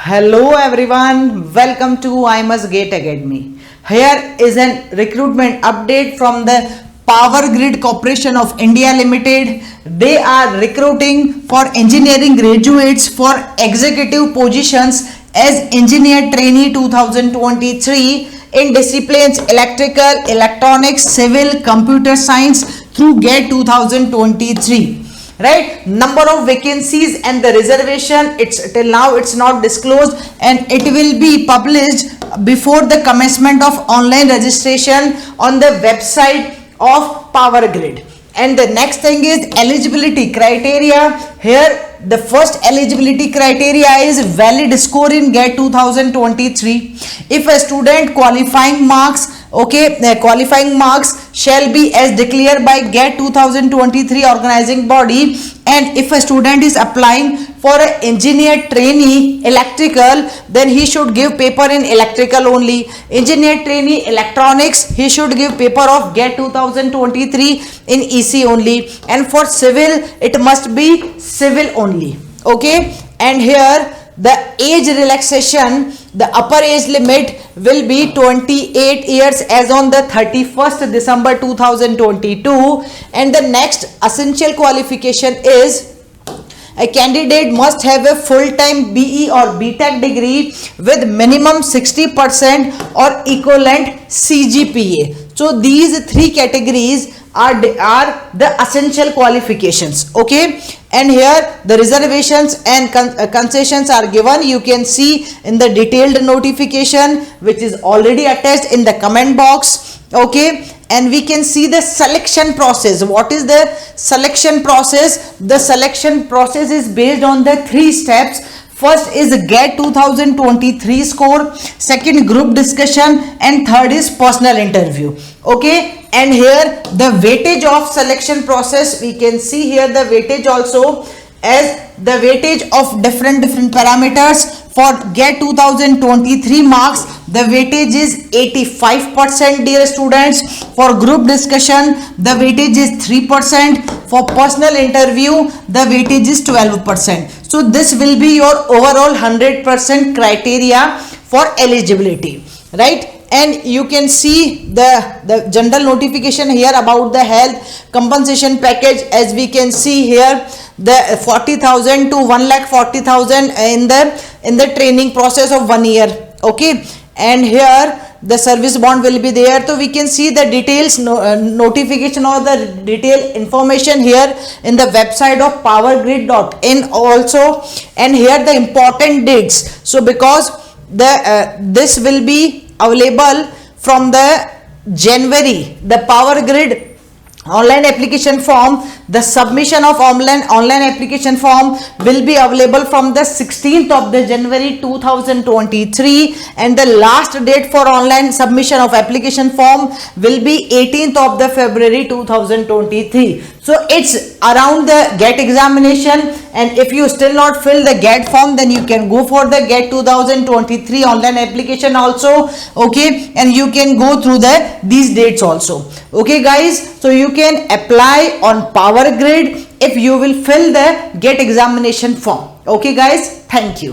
Hello everyone, welcome to I Must Gate Academy. Here is a recruitment update from the Power Grid Corporation of India Limited. They are recruiting for engineering graduates for executive positions as engineer trainee 2023 in disciplines electrical, electronics, civil, computer science through GATE 2023. Right, number of vacancies and the reservation, it's till now it's not disclosed and it will be published before the commencement of online registration on the website of Power Grid. And the next thing is eligibility criteria. Here the first eligibility criteria is valid score in GATE 2023. If a student qualifying marks qualifying marks shall be as declared by GATE 2023 organizing body, and if a student is applying for an engineer trainee electrical, then he should give paper in electrical only. Engineer trainee electronics, he should give paper of GATE 2023 in EC only, and for civil it must be civil only. Okay, and here the age relaxation, the upper age limit will be 28 years as on the 31st December 2022, and the next essential qualification is a candidate must have a full-time BE or BTech degree with minimum 60% or equivalent CGPA. So these three categories are the essential qualifications. Okay, and here the reservations and concessions are given. You can see in the detailed notification which is already attached in the comment box. Okay, and we can see the selection process. What is the selection process? The selection process is based on the three steps. First is GATE 2023 score, second group discussion, and third is personal interview. Okay, and here the weightage of selection process, we can see here the weightage also, as the weightage of different parameters. For GATE 2023 marks, the weightage is 85%, dear students. For group discussion, the weightage is 3%. For personal interview, the weightage is 12%. So this will be your overall 100% criteria for eligibility, right? And you can see the general notification here about the health compensation package. As we can see here, the 40,000 to 1,40,000 in the training process of 1 year. Okay, and here the service bond will be there. So we can see the details notification or the detailed information here in the website of powergrid.in also. And here the important dates. So because the this will be available from the January, the Power Grid online application form, the submission of online application form will be available from the 16th of the January 2023, and the last date for online submission of application form will be 18th of the February 2023. So it's around the GATE examination, and if you still not fill the GATE form, then you can go for the GATE 2023 online application also. Okay, and you can go through these dates also. Okay guys, so you can apply on Power Grid if you will fill the GATE examination form. Okay guys, thank you.